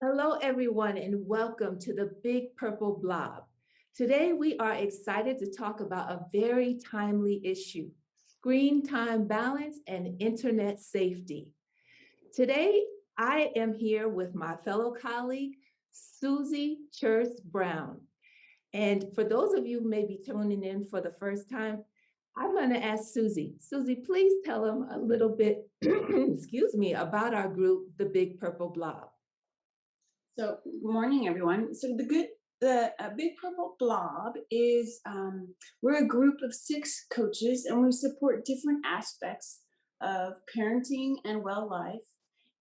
Hello, everyone, and welcome to the Big Purple Blob. Today, we are excited to talk about a very timely issue: screen time balance and internet safety. Today, I am here with my fellow colleague, Susie Church Brown. And for those of you who may be tuning in for the first time, I'm going to ask Susie. Susie, please tell them a little bit, excuse me, about our group, the Big Purple Blob. So, good morning, everyone. The Big Purple Blob is we're a group of six coaches, and we support different aspects of parenting and well life.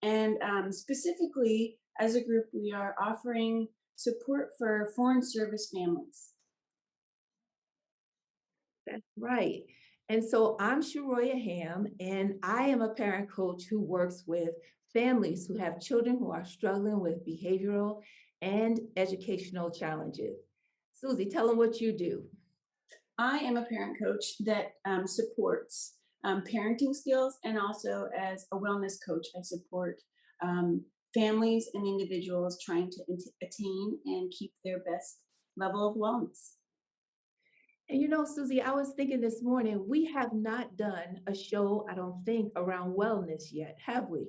And specifically, as a group, we are offering support for foreign service families. That's right. And so I'm Sharoya Ham, and I am a parent coach who works with families who have children who are struggling with behavioral and educational challenges. Susie, tell them what you do. I am a parent coach that supports parenting skills, and also as a wellness coach, I support um, families and individuals trying to attain and keep their best level of wellness. And Susie, I was thinking this morning, we have not done a show, I don't think, around wellness yet, have we?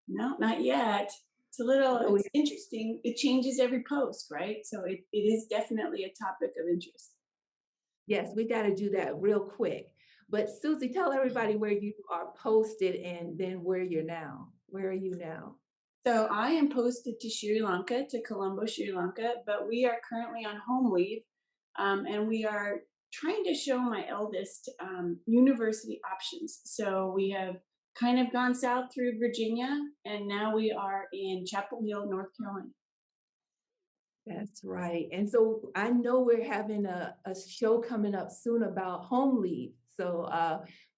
No, not yet. So we It's interesting. It changes every post, right? So it is definitely a topic of interest. Yes, we got to do that real quick. But Susie, tell everybody where you are posted and then where you're now. Where are you now? So I am posted to Sri Lanka, to Colombo, Sri Lanka, but we are currently on home leave, and we are trying to show my eldest university options. So we have kind of gone south through Virginia, and now we are in Chapel Hill, North Carolina. That's right. And so I know we're having a show coming up soon about home leave. So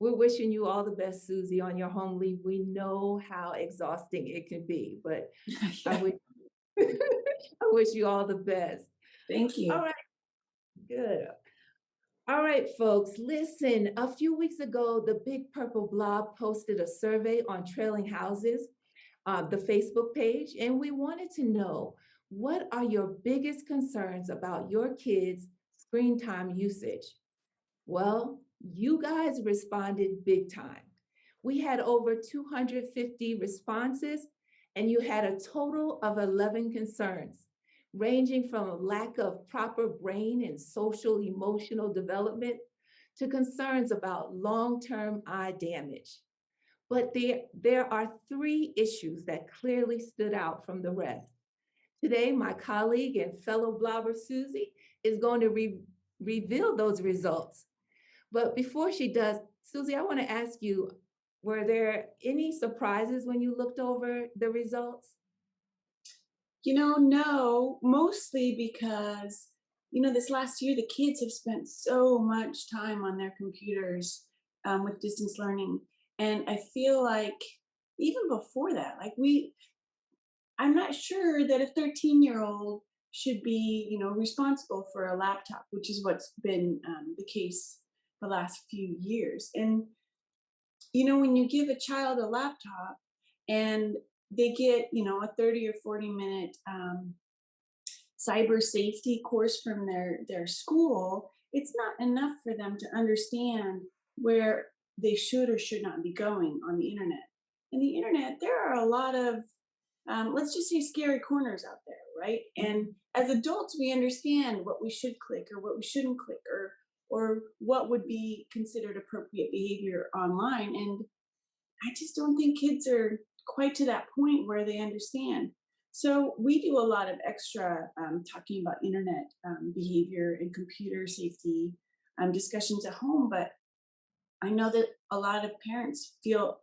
we're wishing you all the best, Susie, on your home leave. We know how exhausting it can be, but I Yeah, wish I wish you all the best. thank All you. right, good. All right, folks, listen. A few weeks ago, the Big Purple Blob posted a survey on trailing houses, the Facebook page, and we wanted to know, what are your biggest concerns about your kids' screen time usage? Well, you guys responded big time. We had over 250 responses, and you had a total of 11 concerns, ranging from a lack of proper brain and social emotional development to concerns about long term eye damage. But there are three issues that clearly stood out from the rest. Today, my colleague and fellow blogger Susie is going to reveal those results. But before she does, Susie, I want to ask you, were there any surprises when you looked over the results? No, mostly because, this last year, the kids have spent so much time on their computers with distance learning. And I feel like even before that, I'm not sure that a 13-year-old should be, responsible for a laptop, which is what's been the case the last few years. And, when you give a child a laptop and they get, a 30 or 40-minute cyber safety course from their school, it's not enough for them to understand where they should or should not be going on the internet. And the internet, there are a lot of let's just say scary corners out there, right? And as adults, we understand what we should click or what we shouldn't click, or what would be considered appropriate behavior online. And I just don't think kids are quite to that point where they understand. So we do a lot of extra talking about internet behavior and computer safety discussions at home, but I know that a lot of parents feel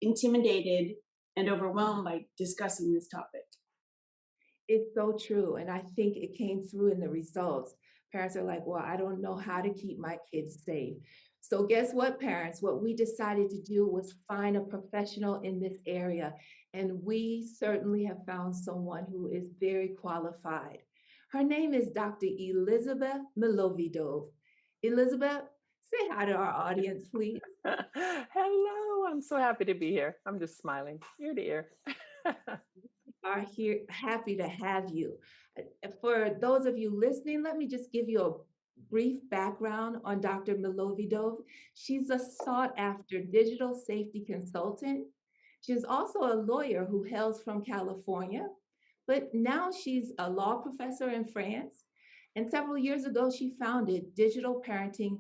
intimidated and overwhelmed by discussing this topic. It's so true. And I think it came through in the results. Parents are like, well, I don't know how to keep my kids safe. So, guess what, parents? What we decided to do was find a professional in this area. And we certainly have found someone who is very qualified. Her name is Dr. Elizabeth Milovidov. Elizabeth, say hi to our audience, please. Hello, I'm so happy to be here. I'm just smiling ear to ear. are here happy to have you. For those of you listening, let me just give you a brief background on Dr. Milovidov. She's a sought after digital safety consultant. She's also a lawyer who hails from California, but now she's a law professor in France. And several years ago, she founded Digital Parenting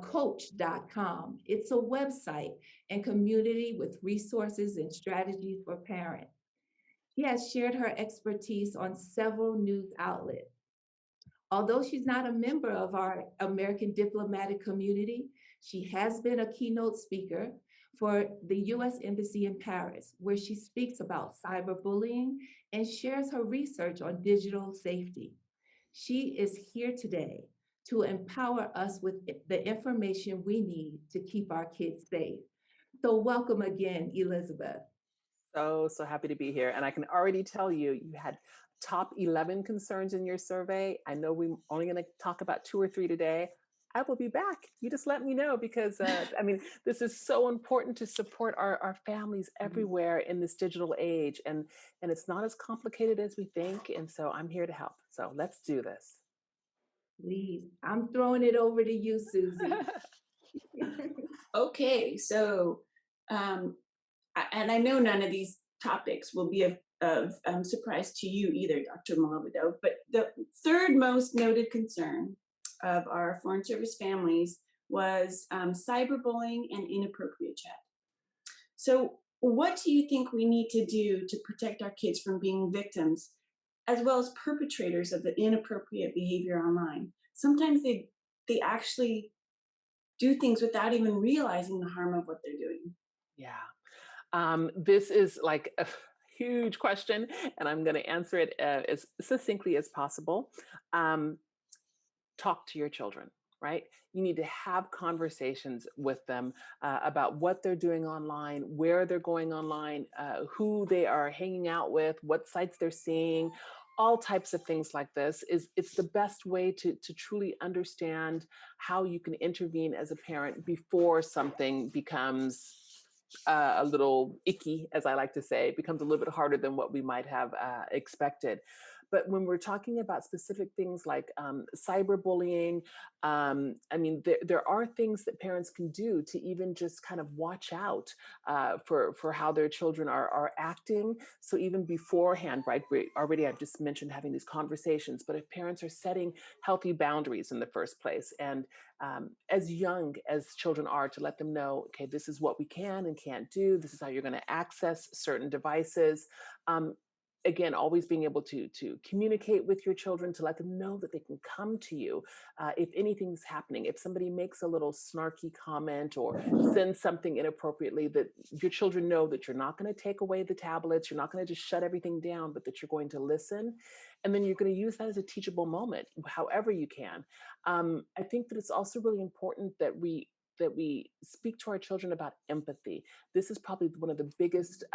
Coach.com. It's a website and community with resources and strategies for parents. She has shared her expertise on several news outlets. Although she's not a member of our American diplomatic community, she has been a keynote speaker for the US Embassy in Paris, where she speaks about cyberbullying and shares her research on digital safety. She is here today to empower us with the information we need to keep our kids safe. So, welcome again, Elizabeth. So happy to be here. And I can already tell you, you had top 11 concerns in your survey. I know we're only going to talk about 2 or 3 today. I will be back. You just let me know because, I mean, this is so important to support our families everywhere in this digital age. And it's not as complicated as we think. And so I'm here to help. So let's do this. Please, I'm throwing it over to you, Susie. Okay, so and I know none of these topics will be of surprise to you either, Dr. Milovidov, but the third most noted concern of our Foreign Service families was cyberbullying and inappropriate chat. So, what do you think we need to do to protect our kids from being victims as well as perpetrators of the inappropriate behavior online? Sometimes they actually do things without even realizing the harm of what they're doing. Yeah. This is like a huge question, and I'm going to answer it as succinctly as possible. Um, Talk to your children, right? You need to have conversations with them about what they're doing online, where they're going online, who they are hanging out with, what sites they're seeing. All types of things like this is it's the best way to truly understand how you can intervene as a parent before something becomes a little icky, as I like to say. It becomes a little bit harder than what we might have expected. But when we're talking about specific things like cyberbullying, I mean, there are things that parents can do to even just kind of watch out for how their children are acting. So even beforehand, right? Already, I've just mentioned having these conversations. But if parents are setting healthy boundaries in the first place, and as young as children are, to let them know, okay, this is what we can and can't do. This is how you're going to access certain devices. Um, Again, always being able to communicate with your children, to let them know that they can come to you if anything's happening. If somebody makes a little snarky comment or sends something inappropriately, that your children know that you're not going to take away the tablets, you're not going to just shut everything down, but that you're going to listen, and then you're going to use that as a teachable moment, however you can. I think that it's also really important that we speak to our children about empathy. This is probably one of the biggest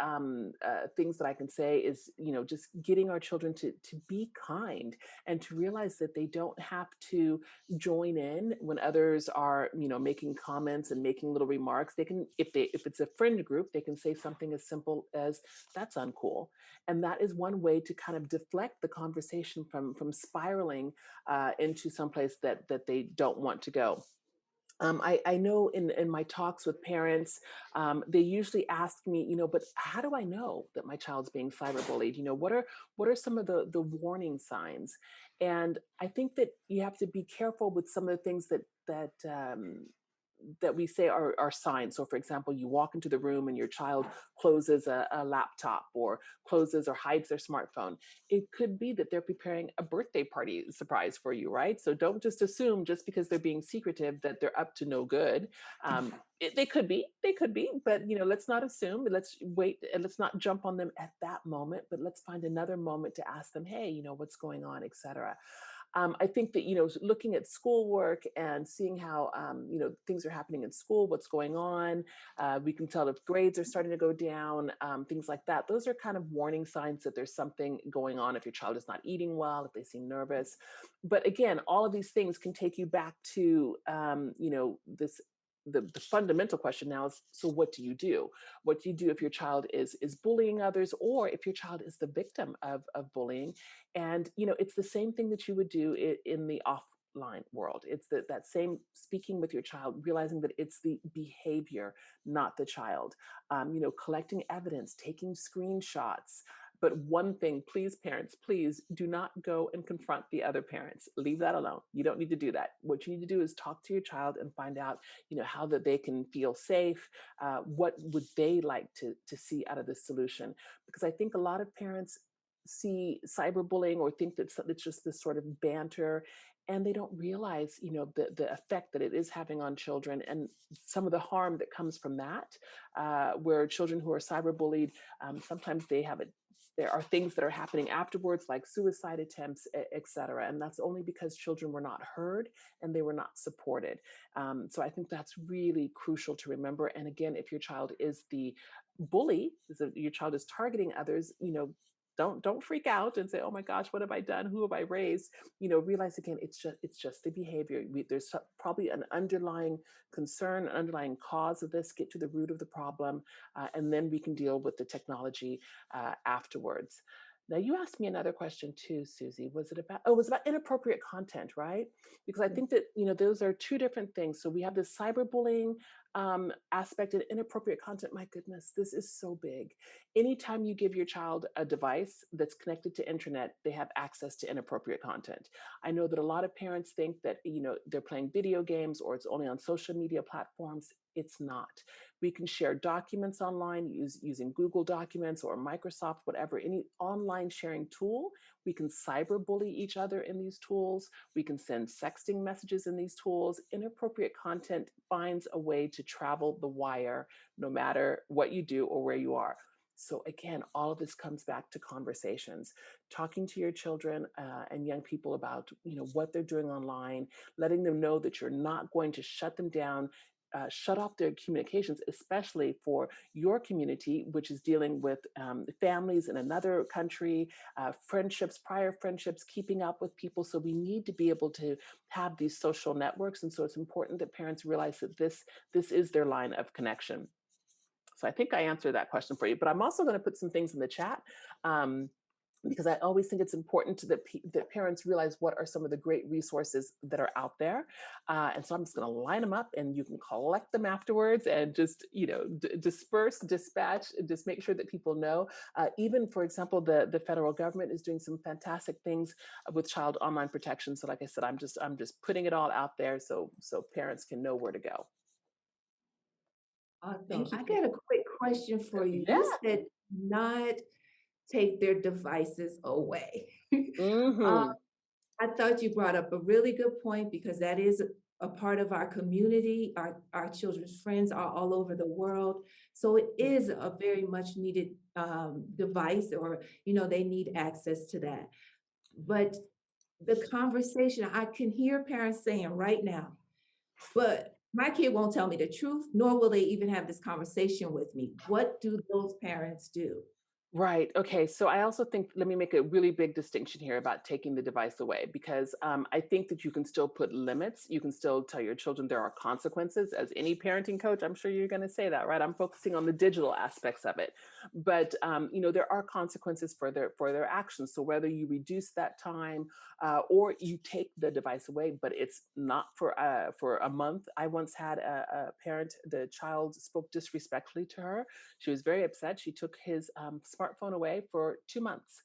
things that I can say is, just getting our children to be kind and to realize that they don't have to join in when others are, making comments and making little remarks. They can, if it's a friend group, they can say something as simple as, "That's uncool." And that is one way to kind of deflect the conversation from spiraling into someplace that they don't want to go. I know in my talks with parents, they usually ask me, but how do I know that my child's being cyberbullied? What are some of the warning signs? And I think that you have to be careful with some of the things that we say are signs. So, for example, you walk into the room and your child closes a laptop or closes or hides their smartphone. It could be that they're preparing a birthday party surprise for you, right? So don't just assume just because they're being secretive that they're up to no good. They could be, but let's not assume. Let's wait and let's not jump on them at that moment. But let's find another moment to ask them, hey, what's going on, etc. I think that, looking at schoolwork and seeing how, things are happening in school, what's going on, we can tell if grades are starting to go down, things like that. Those are kind of warning signs that there's something going on if your child is not eating well, if they seem nervous. But again, all of these things can take you back to, this the fundamental question now is, so what do you do? What do you do if your child is bullying others, or if your child is the victim of bullying? And it's the same thing that you would do in the offline world. It's that same speaking with your child, realizing that it's the behavior, not the child. Collecting evidence, taking screenshots. But one thing, please, parents, please do not go and confront the other parents. Leave that alone. You don't need to do that. What you need to do is talk to your child and find out, how that they can feel safe. What would they like to see out of this solution? Because I think a lot of parents see cyberbullying or think that it's just this sort of banter, and they don't realize, the effect that it is having on children, and some of the harm that comes from that. Where children who are cyberbullied, sometimes there are things that are happening afterwards, like suicide attempts, et cetera. And that's only because children were not heard and they were not supported. So I think that's really crucial to remember. And again, if your child is the bully, your child is targeting others, don't freak out and say, oh my gosh, what have I done? Who have I raised? Realize again, it's just the behavior. There's probably an underlying concern, an underlying cause of this. Get to the root of the problem, and then we can deal with the technology afterwards. Now, you asked me another question too, Susie. Was it about? Oh, it was about inappropriate content, right? Because I think that those are two different things. So we have this cyberbullying aspect and inappropriate content. My goodness, this is so big. Anytime you give your child a device that's connected to internet, they have access to inappropriate content. I know that a lot of parents think that they're playing video games or it's only on social media platforms. It's not. We can share documents online using Google Documents or Microsoft, whatever, any online sharing tool. We can cyberbully each other in these tools. We can send sexting messages in these tools. Inappropriate content finds a way to travel the wire, no matter what you do or where you are. So again, all of this comes back to conversations, talking to your children and young people about what they're doing online, letting them know that you're not going to shut them down, shut off their communications, especially for your community, which is dealing with families in another country, friendships, prior friendships, keeping up with people. So we need to be able to have these social networks. And so it's important that parents realize that this is their line of connection. So I think I answered that question for you, but I'm also going to put some things in the chat. Because I always think it's important that parents realize what are some of the great resources that are out there. And so I'm just going to line them up, and you can collect them afterwards and just, dispatch, just make sure that people know. Even, for example, the federal government is doing some fantastic things with child online protection. So like I said, I'm just putting it all out there so parents can know where to go. Awesome. Thank you I for got a quick question for you. Yeah. You said not take their devices away. Uh, Mm-hmm. I thought you brought up a really good point, because that is a part of our community. Our children's friends are all over the world. So it is a very much needed device, or, they need access to that. But the conversation, I can hear parents saying right now, but my kid won't tell me the truth, nor will they even have this conversation with me. What do those parents do? Right. Okay. So I also think, let me make a really big distinction here about taking the device away, because I think that you can still put limits. You can still tell your children there are consequences. As any parenting coach, I'm sure you're going to say that, right? I'm focusing on the digital aspects of it, but there are consequences for their actions. So whether you reduce that time or you take the device away, but it's not for a month. I once had a parent, the child spoke disrespectfully to her. She was very upset. She took his smartphone away for 2 months.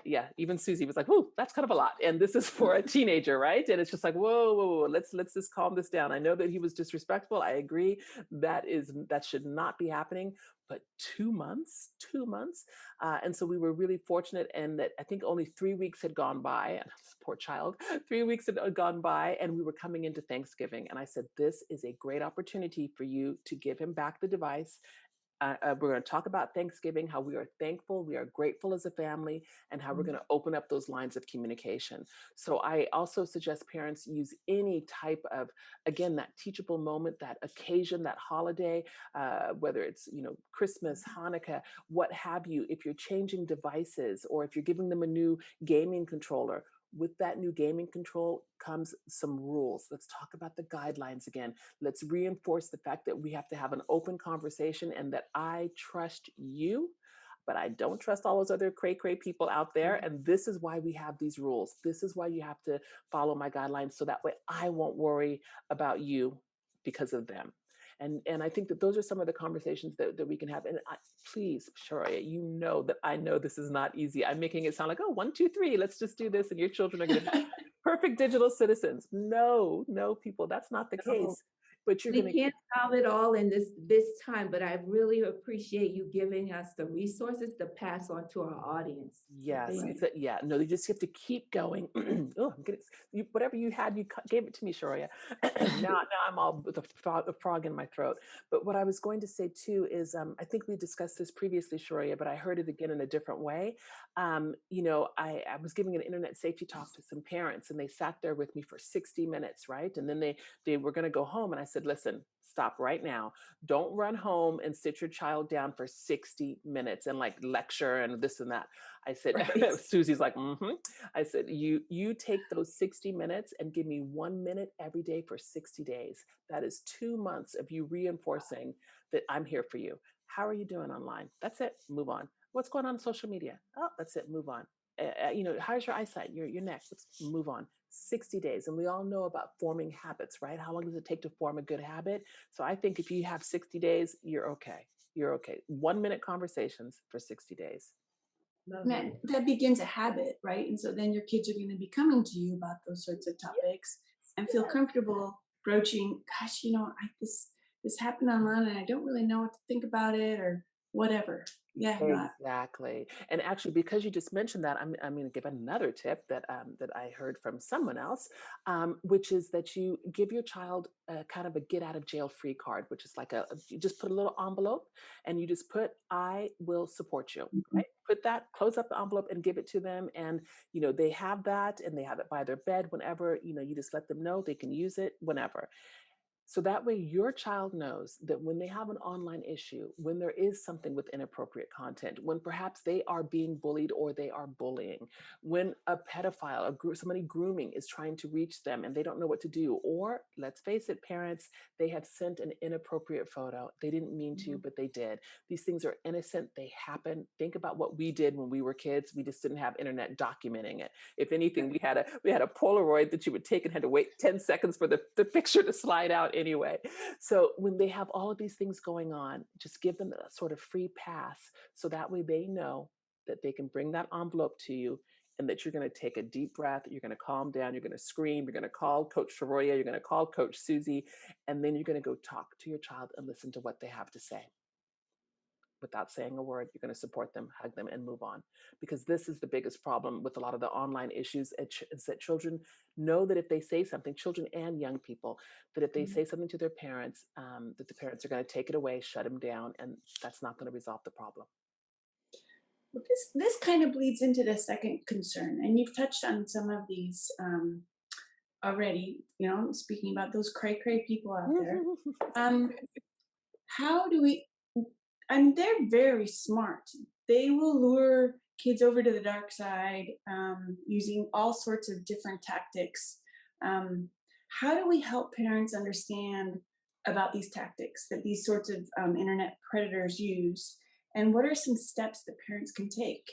Yeah. Even Susie was like, "Whoa, that's kind of a lot." And this is for a teenager, right? And it's just like, whoa. Let's just calm this down. I know that he was disrespectful. I agree. That should not be happening. But 2 months, 2 months. And so we were really fortunate, and that I think only 3 weeks had gone by. And this poor child, 3 weeks had gone by, and we were coming into Thanksgiving. And I said, "This is a great opportunity for you to give him back the device. We're going to talk about Thanksgiving, how we are thankful, we are grateful as a family, and how we're going to open up those lines of communication." So I also suggest parents use any type of, again, that teachable moment, that occasion, that holiday, whether it's, Christmas, Hanukkah, what have you. If you're changing devices, or if you're giving them a new gaming controller, with that new gaming control comes some rules. Let's talk about the guidelines again. Let's reinforce the fact that we have to have an open conversation and that I trust you, but I don't trust all those other cray people out there. Mhm. And this is why we have these rules. This is why you have to follow my guidelines so that way I won't worry about you because of them. And I think that those are some of the conversations that we can have. And please, Sharia, you know that I know this is not easy. I'm making it sound like, oh, 1, 2, 3, let's just do this, and your children are going to be perfect digital citizens. No, no, people, that's not the No. case. But you're We going to can't solve it all in this time, but I really appreciate you giving us the resources to pass on to our audience. So Yes, thank Right. it's a yeah. No, you just have to keep going. Oh, I'm getting you, whatever you had, you gave it to me, Sharia. Now I'm all with a frog in my throat. But what I was going to say too is, I think we discussed this previously, Sharia, but I heard it again in a different way. I was giving an internet safety talk to some parents, and they sat there with me for 60 minutes, right? And then they were going to go home, and I said, listen, stop right now. Don't run home and sit your child down for 60 minutes and like lecture and this and that. I said, Right. Susie's like, mm-hmm. I said, you take those 60 minutes and give me 1 minute every day for 60 days. That is 2 months of you reinforcing that I'm here for you. How are you doing online? That's it. Move on. What's going on social media? Oh, that's it. Move on. How's your eyesight? Your neck. Let's move on. 60 days. And we all know about forming habits, right? How long does it take to form a good habit? So I think if you have 60 days, you're okay. You're okay. 1 minute conversations for 60 days. And Lovely. that begins a habit, right? And so then your kids are going to be coming to you about those sorts of topics and feel Yes. comfortable broaching, gosh, this happened online and I don't really know what to think about it or whatever. Yeah, no. Exactly. And actually, because you just mentioned that, I'm going to give another tip that I heard from someone else, which is that you give your child a kind of a get out of jail free card, which is like you just put a little envelope and you just put, I will support you, Mhm. right? Put that, close up the envelope and give it to them. And, they have that and they have it by their bed whenever, you just let them know they can use it whenever. So that way, your child knows that when they have an online issue, when there is something with inappropriate content, when perhaps they are being bullied or they are bullying, when a pedophile, somebody grooming is trying to reach them and they don't know what to do, or let's face it, parents, they have sent an inappropriate photo. They didn't mean to, Mhm. but they did. These things are innocent. They happen. Think about what we did when we were kids. We just didn't have internet documenting it. If anything, we had a Polaroid that you would take and had to wait 10 seconds for the picture to slide out anyway. So when they have all of these things going on, just give them a sort of free pass so that way they know that they can bring that envelope to you and that you're going to take a deep breath, you're going to calm down, you're going to scream, you're going to call Coach Sharoya, you're going to call Coach Susie, and then you're going to go talk to your child and listen to what they have to say without saying a word. You're going to support them, hug them, and move on. Because this is the biggest problem with a lot of the online issues is that children know that if they say something, children and young people, that if they Mhm. say something to their parents, that the parents are going to take it away, shut them down, and that's not going to resolve the problem. Well, this kind of bleeds into the second concern, and you've touched on some of these already. Speaking about those cray people out there. Um, how do we? And they're very smart. They will lure kids over to the dark side using all sorts of different tactics. Um, how do we help parents understand about these tactics that these sorts of internet predators use? And what are some steps that parents can take?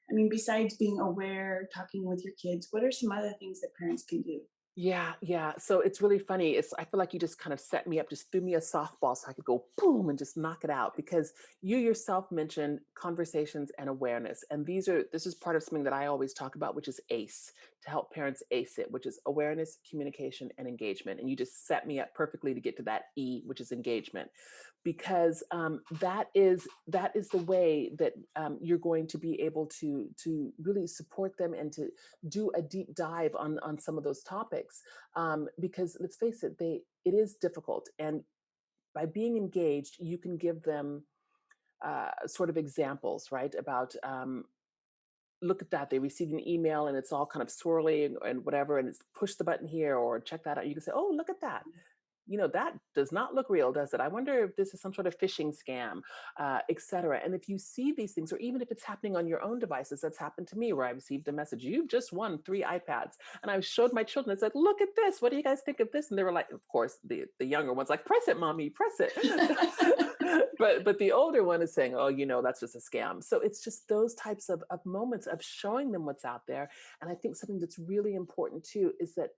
I mean, besides being aware, talking with your kids, what are some other things that parents can do? Yeah, yeah. So it's really funny. I feel like you just kind of set me up, just threw me a softball so I could go boom and just knock it out because you yourself mentioned conversations and awareness. And this is part of something that I always talk about, which is ACE, to help parents ACE it, which is awareness, communication, and engagement. And you just set me up perfectly to get to that E, which is engagement, because that is the way that you're going to be able to really support them and to do a deep dive on some of those topics, because let's face it, it is difficult, and by being engaged you can give them sort of examples, right, about look at that, they received an email and it's all kind of swirly and whatever, and it's push the button here or check that out. You can say, oh, look at that. that does not look real, does it? I wonder if this is some sort of phishing scam, et cetera. And if you see these things, or even if it's happening on your own devices, that's happened to me where I received a message, you've just won 3 iPads. And I showed my children, I said, look at this. What do you guys think of this? And they were like, of course, the younger one's like, press it, mommy, press it. but the older one is saying, oh, that's just a scam. So it's just those types of moments of showing them what's out there. And I think something that's really important too is that,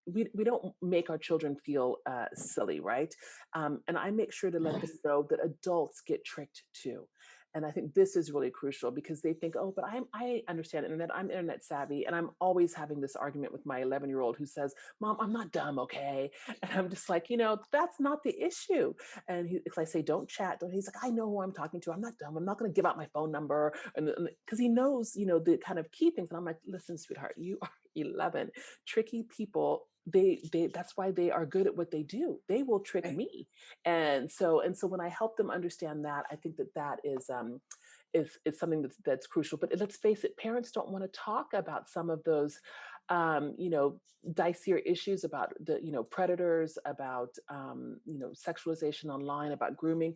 we don't make our children feel silly, right? And I make sure to let them know that adults get tricked too. And I think this is really crucial because they think, oh, but I understand internet. I'm internet savvy. And I'm always having this argument with my 11-year-old who says, Mom, I'm not dumb, okay? And I'm just like, that's not the issue. And if I say, don't chat, he's like, I know who I'm talking to. I'm not dumb. I'm not going to give out my phone number. And because he knows, the kind of key things. And I'm like, listen, sweetheart, you are 11. Tricky people, they that's why they are good at what they do. They will trick Right. me. And so when I help them understand that, I think that is something that's crucial. But let's face it, parents don't want to talk about some of those dicier issues about the predators, about sexualization online, about grooming.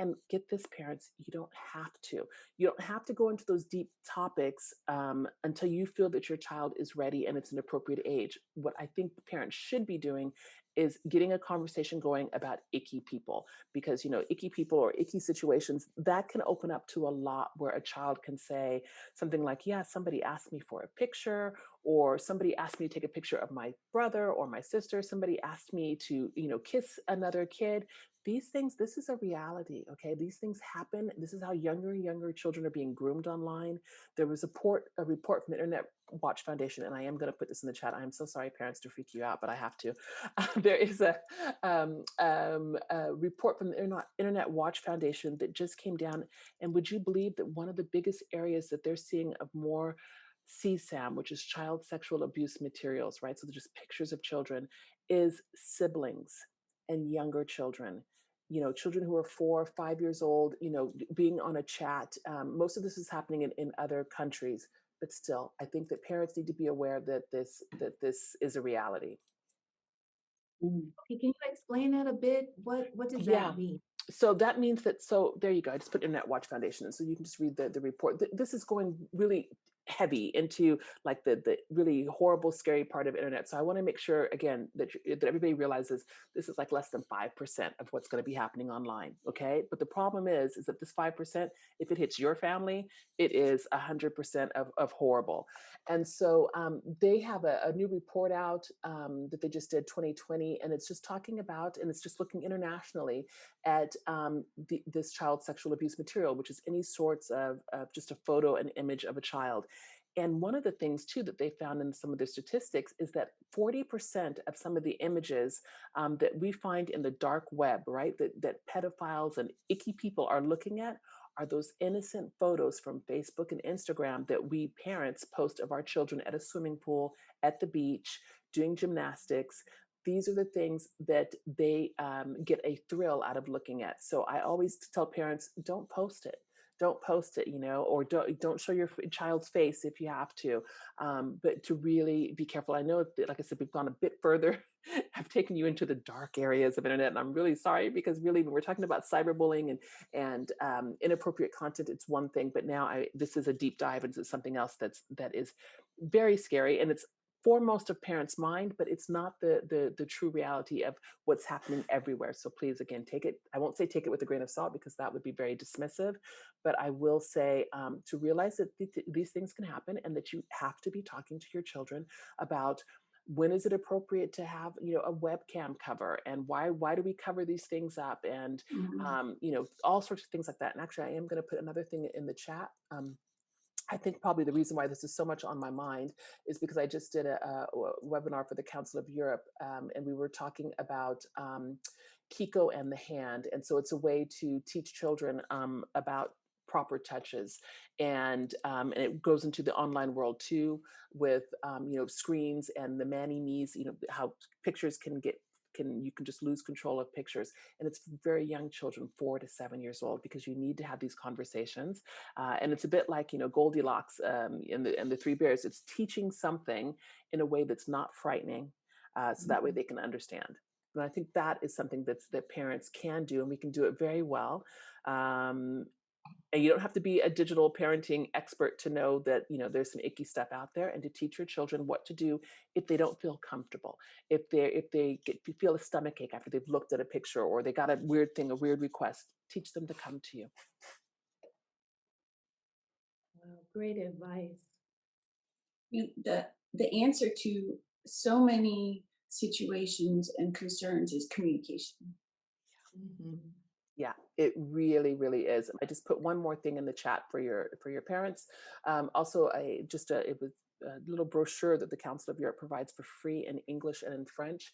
And get this, parents, you don't have to. You don't have to go into those deep topics until you feel that your child is ready and it's an appropriate age. What I think the parents should be doing is getting a conversation going about icky people, because icky people or icky situations that can open up to a lot, where a child can say something like, yeah, somebody asked me for a picture, or somebody asked me to take a picture of my brother or my sister, somebody asked me to kiss another kid. These things, this is a reality, okay? These things happen. This is how younger and younger children are being groomed online. There was a report from the Internet Watch Foundation, and I am going to put this in the chat. I'm so sorry, parents, to freak you out, but I have to. There is a report from the Internet Watch Foundation that just came down, and would you believe that one of the biggest areas that they're seeing of more CSAM, which is child sexual abuse materials, right? So they're just pictures of children, is siblings and younger children. Children who are 4 or 5 years old, being on a chat. Most of this is happening in other countries, but still, I think that parents need to be aware that this is a reality. Okay, can you explain that a bit? What does Yeah. that mean? So that means that, so there you go. I just put Internet Watch Foundation, and so you can just read the report. This is going really heavy into like the really horrible, scary part of internet. So I want to make sure again that everybody realizes this is like less than 5% of what's going to be happening online. Okay, but the problem is that this 5%, if it hits your family, it is 100% of horrible. And so they have a new report out that they just did 2020, and it's just talking about, and it's just looking internationally at this child sexual abuse material, which is any sorts of just a photo and image of a child. And one of the things too that they found in some of their statistics is that 40% of some of the images that we find in the dark web, right, that pedophiles and icky people are looking at, are those innocent photos from Facebook and Instagram that we parents post of our children at a swimming pool, at the beach, doing gymnastics. These are the things that they get a thrill out of looking at. So I always tell parents, don't post it. Don't post it, or don't show your child's face if you have to, but to really be careful. I know that, like I said, we've gone a bit further. I've taken you into the dark areas of internet, and I'm really sorry, because really, when we're talking about cyberbullying and inappropriate content, it's one thing, but now this is a deep dive into something else that is very scary, and it's foremost of parents' mind, but it's not the true reality of what's happening everywhere. So please, again, I won't say take it with a grain of salt, because that would be very dismissive, but I will say to realize that these things can happen, and that you have to be talking to your children about when is it appropriate to have a webcam cover, and why do we cover these things up, and all sorts of things like that. And actually, I am going to put another thing in the chat. I think probably the reason why this is so much on my mind is because I just did a webinar for the Council of Europe, and we were talking about Kiko and the hand. And so it's a way to teach children about proper touches, and it goes into the online world too, with screens and the mani-me's, how pictures you can just lose control of pictures. And it's very young children, 4 to 7 years old, because you need to have these conversations. And it's a bit like, Goldilocks and the Three Bears. It's teaching something in a way that's not frightening, so that way they can understand. And I think that is something that parents can do, and we can do it very well. Um, and you don't have to be a digital parenting expert to know that, there's some icky stuff out there, and to teach your children what to do if they don't feel comfortable. If you feel a stomach ache after they've looked at a picture, or they got a weird thing, a weird request, teach them to come to you. Wow, great advice. The answer to so many situations and concerns is communication. Mhm. Yeah, it really, really is. I just put one more thing in the chat for your parents. Also, it was a little brochure that the Council of Europe provides for free in English and in French,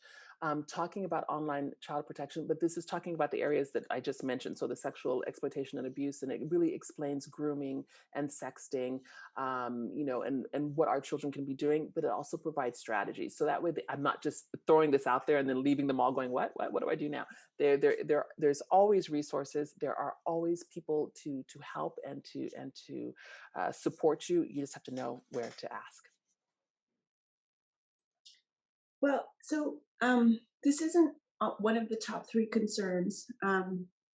talking about online child protection. But this is talking about the areas that I just mentioned, so the sexual exploitation and abuse, and it really explains grooming and sexting, and what our children can be doing. But it also provides strategies, so that way I'm not just throwing this out there and then leaving them all going, what do I do now? There's always resources. There are always people to help and to support you. You just have to know where to ask. Well, so this isn't one of the top three concerns,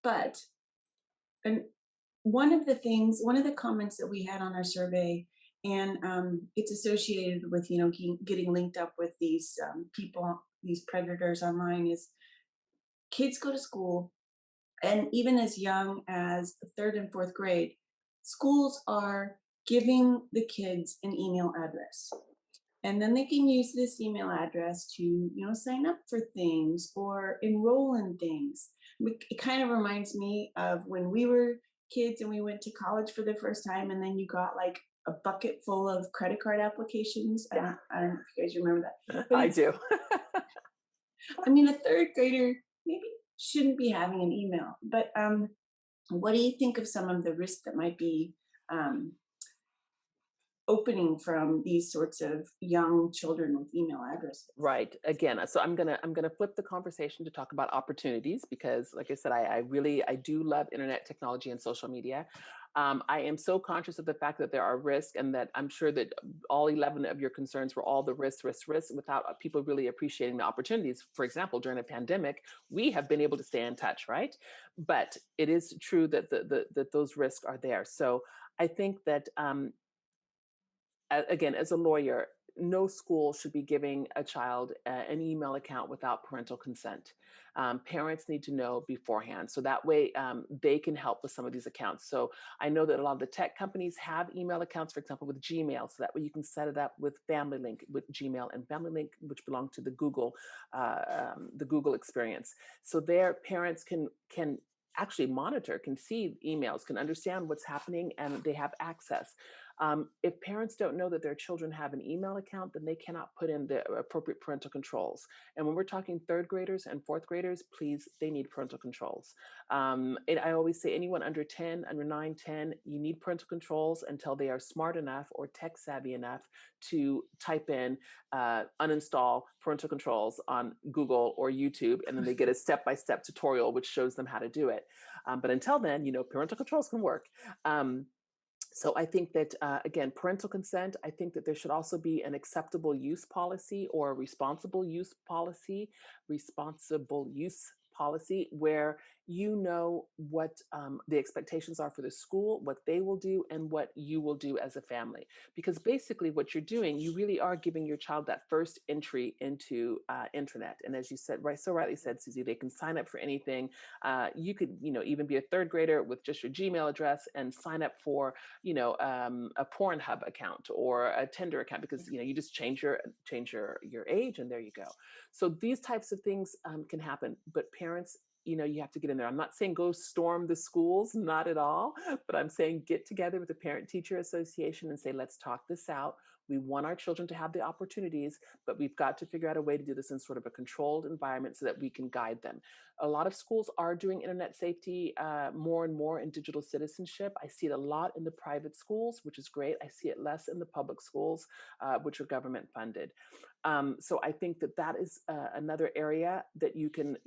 but and one of the comments that we had on our survey, and it's associated with getting linked up with these people, these predators online, is kids go to school, and even as young as the third and fourth grade, schools are giving the kids an email address. And then they can use this email address to, sign up for things or enroll in things. It kind of reminds me of when we were kids and we went to college for the first time, and then you got like a bucket full of credit card applications. I don't know if you guys remember that. But I do. I mean, a third grader maybe shouldn't be having an email. But what do you think of some of the risks that might be um, opening from these sorts of young children with email addresses? Right. Again, so I'm gonna flip the conversation to talk about opportunities, because, like I said, I do love internet technology and social media. I am so conscious of the fact that there are risks, and that I'm sure that all 11 of your concerns were all the risks, without people really appreciating the opportunities. For example, during a pandemic, we have been able to stay in touch, right? But it is true that that those risks are there. So I think that, again, as a lawyer, no school should be giving a child an email account without parental consent. Parents need to know beforehand, so that way they can help with some of these accounts. So I know that a lot of the tech companies have email accounts, for example, with Gmail, so that way you can set it up with Family Link, with Gmail and Family Link, which belong to the Google experience. So their parents can actually monitor, can see emails, can understand what's happening, and they have access. If parents don't know that their children have an email account, then they cannot put in the appropriate parental controls. And when we're talking third graders and fourth graders, please, they need parental controls. I always say anyone under 10, under 9, 10, you need parental controls until they are smart enough or tech savvy enough to type in uninstall parental controls on Google or YouTube, and then they get a step-by-step tutorial which shows them how to do it. But until then, parental controls can work. So I think that, again, parental consent, I think that there should also be an acceptable use policy or a responsible use policy, where what the expectations are for the school, what they will do, and what you will do as a family. Because basically what you're doing, you really are giving your child that first entry into internet. And as you said, so rightly said, Susie, they can sign up for anything. You could, even be a third grader with just your Gmail address and sign up for, a Pornhub account or a Tinder account, because, you just change your age, and there you go. So these types of things can happen, but parents, you have to get in there. I'm not saying go storm the schools, not at all, but I'm saying get together with the Parent Teacher Association and say, let's talk this out. We want our children to have the opportunities, but we've got to figure out a way to do this in sort of a controlled environment so that we can guide them. A lot of schools are doing internet safety more and more in digital citizenship. I see it a lot in the private schools, which is great. I see it less in the public schools, which are government funded. So I think that is another area that you can,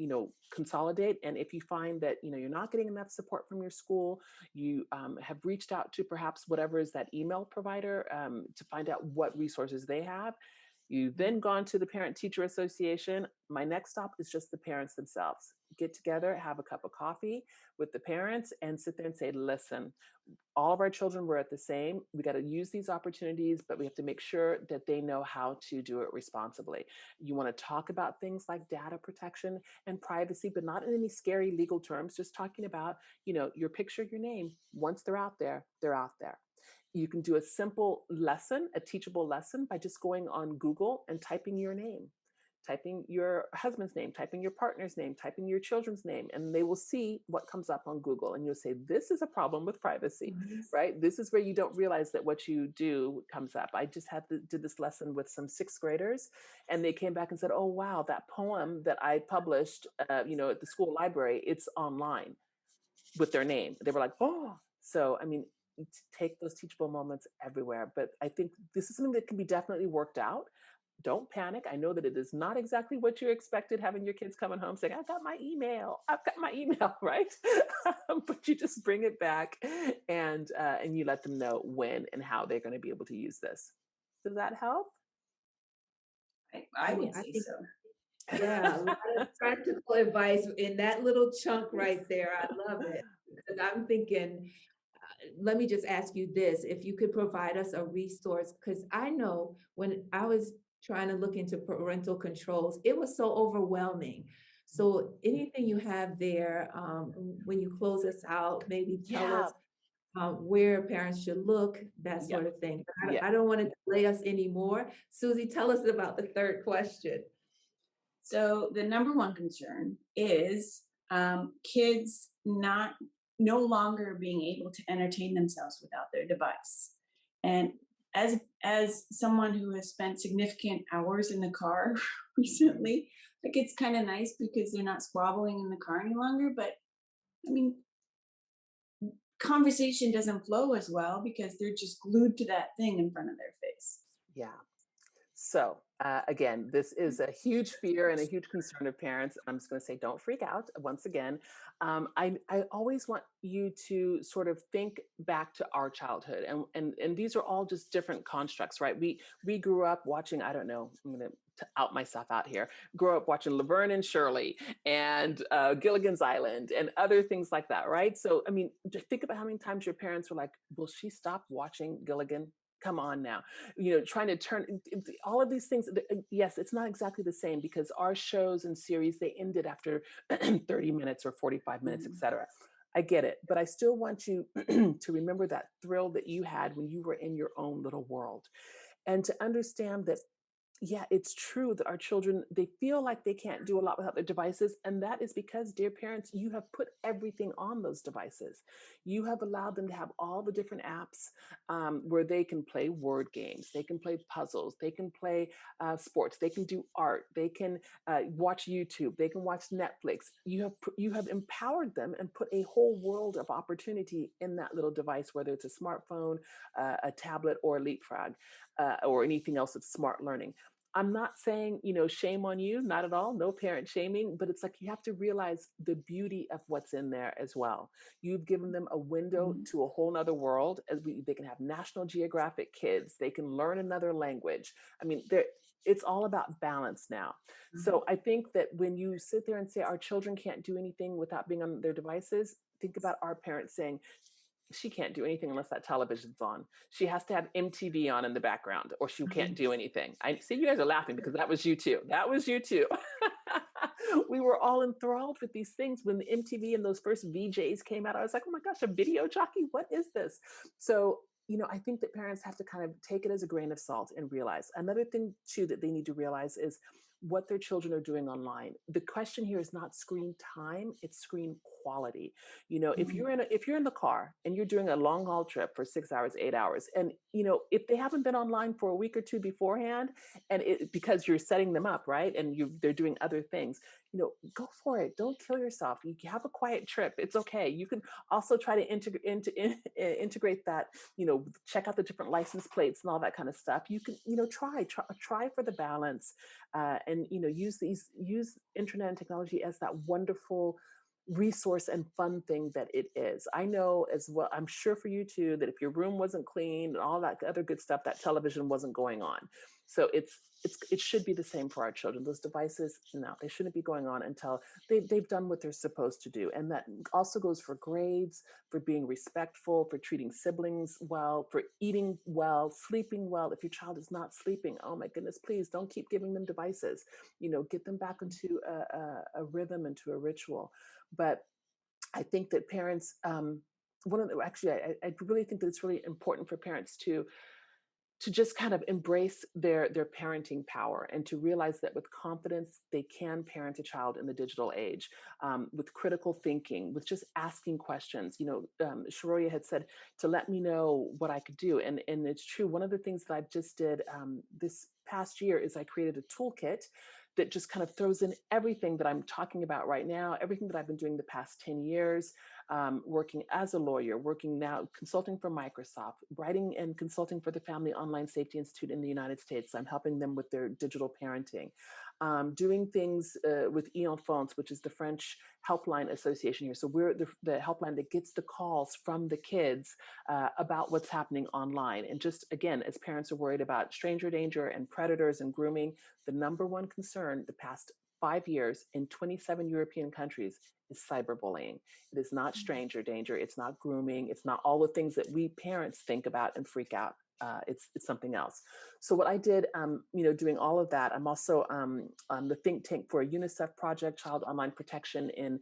consolidate. And if you find that, you're not getting enough support from your school, you have reached out to perhaps whatever is that email provider to find out what resources they have. You've then gone to the Parent Teacher Association. My next stop is just the parents themselves. Get together, have a cup of coffee with the parents, and sit there and say, listen, all of our children were at the same. We got to use these opportunities, but we have to make sure that they know how to do it responsibly. You want to talk about things like data protection and privacy, but not in any scary legal terms, just talking about, your picture, your name. Once they're out there, they're out there. You can do a simple lesson, a teachable lesson, by just going on Google and typing your name, typing your husband's name, typing your partner's name, typing your children's name, and they will see what comes up on Google. And you'll say, this is a problem with privacy, right? This is where you don't realize that what you do comes up. I just did this lesson with some sixth graders, and they came back and said, oh, wow, that poem that I published, at the school library, it's online with their name. They were like, oh, so, take those teachable moments everywhere. But I think this is something that can be definitely worked out. Don't panic. I know that it is not exactly what you expected, having your kids coming home saying, I've got my email, right? But you just bring it back and you let them know when and how they're going to be able to use this. Does that help? I would I say think, so. yeah, a lot of practical advice in that little chunk right there. I love it. Because I'm thinking, let me just ask you this, if you could provide us a resource, because I know when I was trying to look into parental controls, it was so overwhelming. So anything you have there, when you close us out, maybe tell Yeah. us where parents should look, that Yeah. sort of thing. Yeah. I don't want to delay us anymore. Susie, tell us about the third question. So the number one concern is kids no longer being able to entertain themselves without their device. And as someone who has spent significant hours in the car recently, like, it's kind of nice because they're not squabbling in the car any longer. But I mean, conversation doesn't flow as well because they're just glued to that thing in front of their face. Yeah. So again, this is a huge fear and a huge concern of parents. I'm just going to say, don't freak out. Once again, I always want you to sort of think back to our childhood, and these are all just different constructs, right? We grew up watching. I don't know. I'm going to out myself out here. Grew up watching Laverne and Shirley and Gilligan's Island and other things like that, right? So just think about how many times your parents were like, "Will she stop watching Gilligan? Come on now," trying to turn all of these things. Yes, it's not exactly the same because our shows and series, they ended after 30 minutes or 45 minutes, etc. I get it, but I still want you to remember that thrill that you had when you were in your own little world, and to understand that, yeah, it's true that our children, they feel like they can't do a lot without their devices. And that is because, dear parents, you have put everything on those devices. You have allowed them to have all the different apps where they can play word games, they can play puzzles, they can play sports, they can do art, they can watch YouTube, they can watch Netflix. You have empowered them and put a whole world of opportunity in that little device, whether it's a smartphone, a tablet, or a leapfrog, or anything else that's smart learning. I'm not saying, shame on you, not at all, no parent shaming, but it's like you have to realize the beauty of what's in there as well. You've given them a window to a whole nother world. They can have National Geographic kids, they can learn another language. It's all about balance now. So I think that when you sit there and say our children can't do anything without being on their devices, think about our parents saying, she can't do anything unless that television's on. She has to have MTV on in the background, or she can't do anything. I see you guys are laughing because that was you too. That was you too. We were all enthralled with these things when the MTV and those first VJs came out. I was like, oh my gosh, a video jockey? What is this? So, I think that parents have to kind of take it as a grain of salt and realize. Another thing too that they need to realize is what their children are doing online. The question here is not screen time, it's screen quality. If you're in the car and you're doing a long haul trip for 6 hours, 8 hours, and if they haven't been online for a week or two beforehand, and because you're setting them up, right, and they're doing other things, go for it. Don't kill yourself. You can have a quiet trip. It's okay. You can also try to integrate that. Check out the different license plates and all that kind of stuff. You can try for the balance, and use internet and technology as that wonderful resource and fun thing that it is. I know as well, I'm sure for you too, that if your room wasn't clean and all that other good stuff, that television wasn't going on. So it should be the same for our children. Those devices, no, they shouldn't be going on until they've done what they're supposed to do. And that also goes for grades, for being respectful, for treating siblings well, for eating well, sleeping well. If your child is not sleeping, oh my goodness, please don't keep giving them devices. Get them back into a rhythm, into a ritual. But I think that parents, I really think that it's really important for parents to just kind of embrace their parenting power and to realize that with confidence they can parent a child in the digital age, with critical thinking, with just asking questions. Sharoya had said to let me know what I could do, and it's true. One of the things that I just did this past year is I created a toolkit that just kind of throws in everything that I'm talking about right now, everything that I've been doing the past 10 years, working as a lawyer, working now, consulting for Microsoft, writing and consulting for the Family Online Safety Institute in the United States. I'm helping them with their digital parenting, doing things with e-enfants, which is the French helpline association here. So we're the helpline that gets the calls from the kids about what's happening online. And just, again, as parents are worried about stranger danger and predators and grooming, the number one concern the past 5 years in 27 European countries is cyberbullying. It is not stranger danger. It's not grooming. It's not all the things that we parents think about and freak out. It's something else. So what I did, doing all of that, I'm also on the think tank for a UNICEF project, Child Online Protection in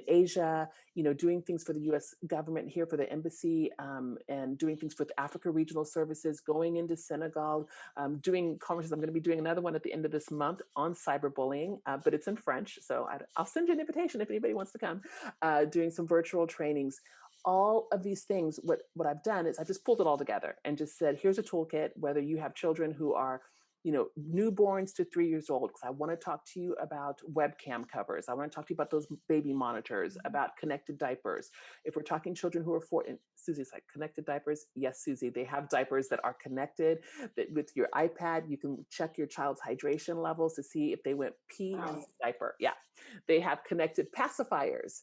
Asia, doing things for the U.S. government here for the embassy, and doing things with Africa Regional Services, going into Senegal, doing conferences. I'm going to be doing another one at the end of this month on cyberbullying, but it's in French. So I'll send you an invitation if anybody wants to come, doing some virtual trainings. All of these things, what I've done is I just pulled it all together and just said, here's a toolkit, whether you have children who are newborns to 3 years old, because I want to talk to you about webcam covers. I want to talk to you about those baby monitors, about connected diapers. If we're talking children who are 4, and Susie's like, connected diapers? Yes, Susie, they have diapers that are connected, that with your iPad, you can check your child's hydration levels to see if they went pee in the diaper. Yeah. They have connected pacifiers,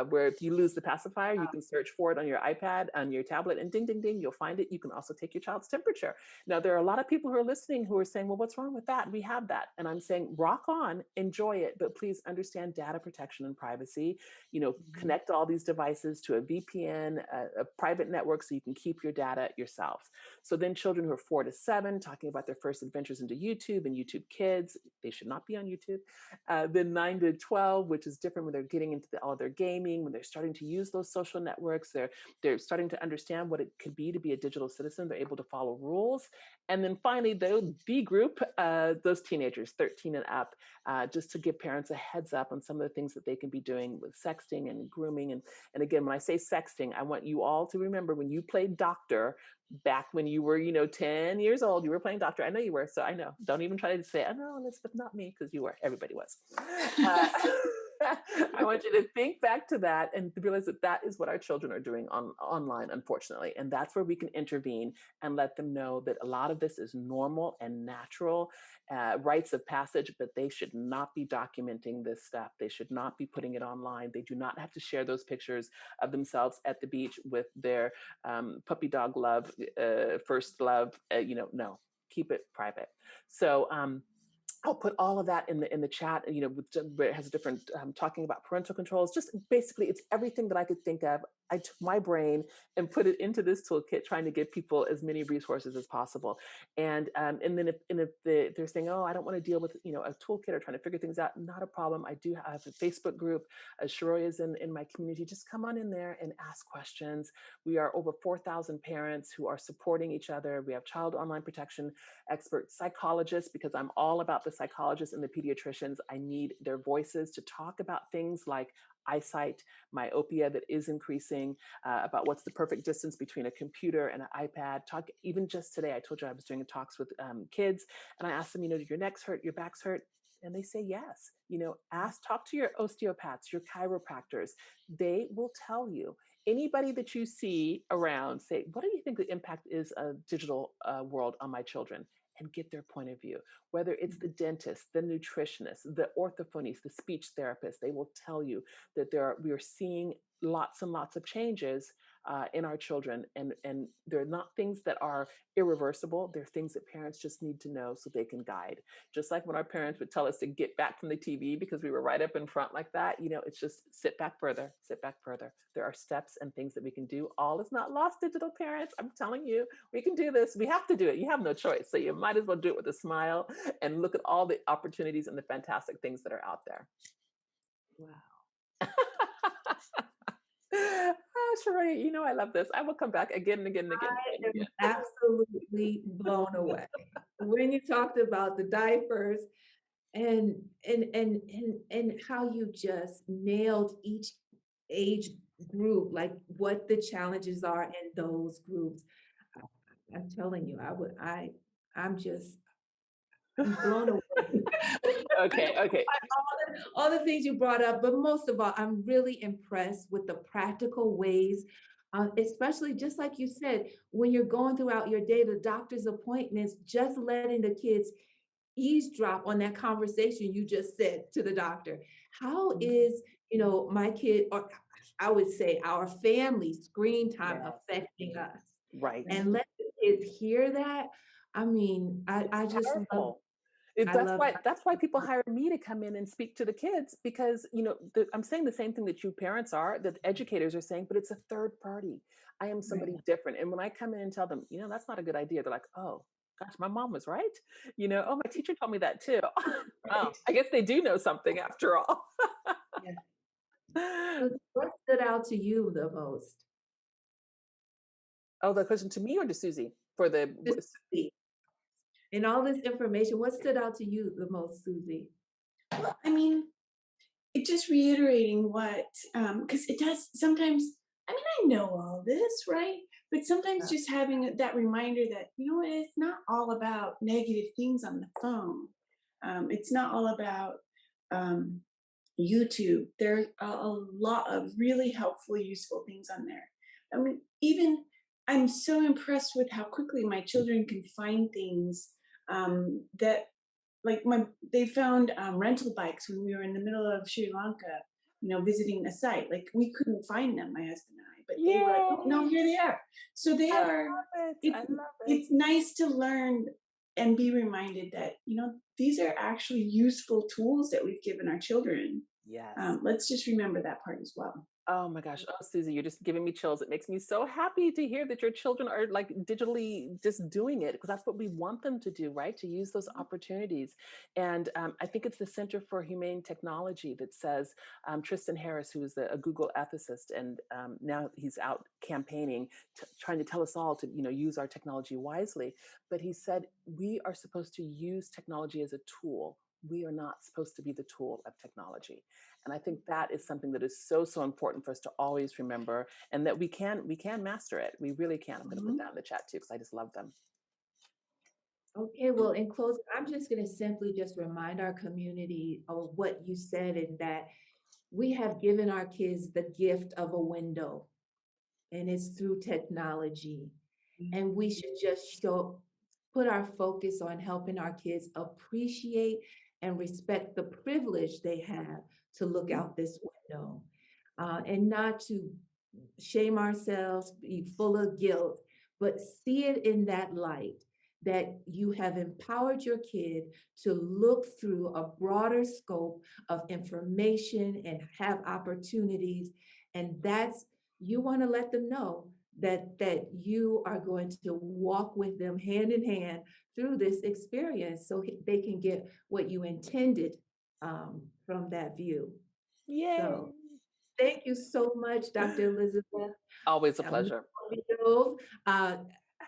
where if you lose the pacifier, you can search for it on your iPad, on your tablet, and ding, ding, ding, you'll find it. You can also take your child's temperature. Now, there are a lot of people who are listening who are saying, well, what's wrong with that? We have that. And I'm saying, rock on, enjoy it, but please understand data protection and privacy. Connect all these devices to a VPN, a private network, so you can keep your data yourself. So then children who are 4 to 7, talking about their first adventures into YouTube and YouTube Kids, they should not be on YouTube. Then 9 to 12, which is different when they're getting into all their gaming, when they're starting to use those social networks, they're starting to understand what it could be to be a digital citizen. They're able to follow rules. And then finally, the B group, those teenagers, 13 and up, just to give parents a heads up on some of the things that they can be doing with sexting and grooming. And again, when I say sexting, I want you all to remember when you played doctor back when you were, 10 years old, you were playing doctor. I know you were, so I know. Don't even try to say, oh no, Elizabeth, not me, because you were. Everybody was. I want you to think back to that and realize that is what our children are doing online, unfortunately. And that's where we can intervene and let them know that a lot of this is normal and natural, rites of passage, but they should not be documenting this stuff. They should not be putting it online. They do not have to share those pictures of themselves at the beach with their puppy dog love, first love, no, keep it private. So, I'll put all of that in the chat, where it has different talking about parental controls. Just basically, it's everything that I could think of. I took my brain and put it into this toolkit, trying to give people as many resources as possible. And then if they're saying, oh, I don't want to deal with a toolkit or trying to figure things out, not a problem. I do have a Facebook group. Sharoya is in my community. Just come on in there and ask questions. We are over 4,000 parents who are supporting each other. We have child online protection expert psychologists, because I'm all about the psychologists and the pediatricians. I need their voices to talk about things like eyesight, myopia that is increasing, about what's the perfect distance between a computer and an iPad. Even just today, I told you I was doing talks with kids, and I asked them, do your necks hurt, your backs hurt? And they say yes. Talk to your osteopaths, your chiropractors. They will tell you. Anybody that you see around, say, what do you think the impact is of digital world on my children? and get their point of view. Whether it's the dentist, the nutritionist, the orthophonist, the speech therapist, they will tell you that we are seeing lots and lots of changes in our children, and they're not things that are irreversible. They're things that parents just need to know so they can guide. Just like when our parents would tell us to get back from the TV because we were right up in front like that, it's just sit back further, sit back further. There are steps and things that we can do. All is not lost, digital parents. I'm telling you, we can do this. We have to do it. You have no choice. So you might as well do it with a smile and look at all the opportunities and the fantastic things that are out there. Wow. Oh, Sheree, I love this. I will come back again and again and again I and again. am absolutely blown away when you talked about the diapers and how you just nailed each age group, like what the challenges are in those groups. I'm telling you, I'm blown away. Okay. All the things you brought up, but most of all, I'm really impressed with the practical ways, especially just like you said, when you're going throughout your day, the doctor's appointments, just letting the kids eavesdrop on that conversation you just said to the doctor. How is, my kid, or I would say our family screen time Yes. affecting us? Right. And let the kids hear that. I mean, I just love, Powerful. I That's love. why people hire me to come in and speak to the kids, because I'm saying the same thing that you parents are, that educators are saying, but it's a third party. I am somebody Right. different, and when I come in and tell them, that's not a good idea, they're like, oh gosh, my mom was right. Oh, my teacher told me that too. Oh, I guess they do know something after all. So what stood out to you the most? Oh, the question to me or to Susie for the Just Susie. In all this information, what stood out to you the most, Susie? Well, I mean, it just reiterating what, because it does sometimes, I mean, I know all this, right? But sometimes just having that reminder that, it's not all about negative things on the phone. It's not all about um, YouTube. There are a lot of really helpful, useful things on there. I mean, even I'm so impressed with how quickly my children can find things that like they found rental bikes when we were in the middle of Sri Lanka, visiting a site. Like we couldn't find them, my husband and I, but they were like, oh no, Yay! here they are. So they I are. love it. I It's love it. it's nice to learn and be reminded that these are actually useful tools that we've given our children. Yes. Let's just remember that part as well. Oh my gosh. Oh, Susie, you're just giving me chills. It makes me so happy to hear that your children are like digitally just doing it, because that's what we want them to do, right? To use those opportunities. And I think it's the Center for Humane Technology that says, Tristan Harris, who is a Google ethicist, and now he's out campaigning, trying to tell us all to, use our technology wisely. But he said, we are supposed to use technology as a tool. We are not supposed to be the tool of technology. And I think that is something that is so, so important for us to always remember, and that we can master it. We really can. I'm going to put that in the chat too, because I just love them. Okay, well, in closing, I'm just going to simply just remind our community of what you said, and that we have given our kids the gift of a window, and it's through technology. And we should just put our focus on helping our kids appreciate and respect the privilege they have to look out this window, and not to shame ourselves, be full of guilt, but see it in that light, that you have empowered your kid to look through a broader scope of information and have opportunities. And you want to let them know that you are going to walk with them hand in hand through this experience, so they can get what you intended from that view. Yay. So thank you so much, Dr. Elizabeth. Always a pleasure.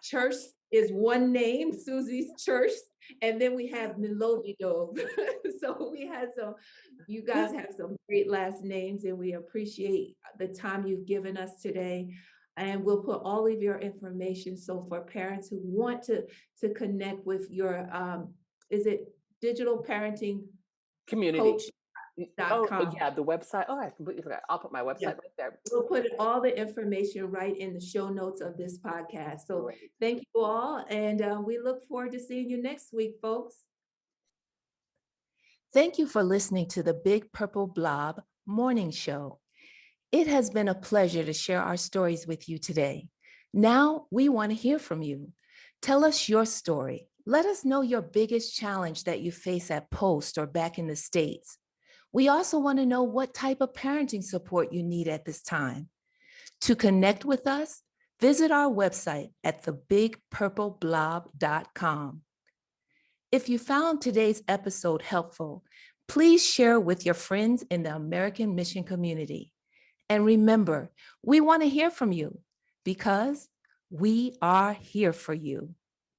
Church is one name, Susie's Church, and then we have Milovidov. So you guys have some great last names, and we appreciate the time you've given us today. And we'll put all of your information, so for parents who want to connect with your, is it digital parenting Community. coach? Oh, com. yeah, the website. Oh, I completely forgot. I'll put my website Yeah. right there. We'll put all the information right in the show notes of this podcast. So Great. thank you all. And we look forward to seeing you next week, folks. Thank you for listening to the Big Purple Blob Morning Show. It has been a pleasure to share our stories with you today. Now we want to hear from you. Tell us your story. Let us know your biggest challenge that you face at Post or back in the States. We also want to know what type of parenting support you need at this time. To connect with us, visit our website at thebigpurpleblob.com. If you found today's episode helpful, please share with your friends in the American Mission community. And remember, we want to hear from you because we are here for you.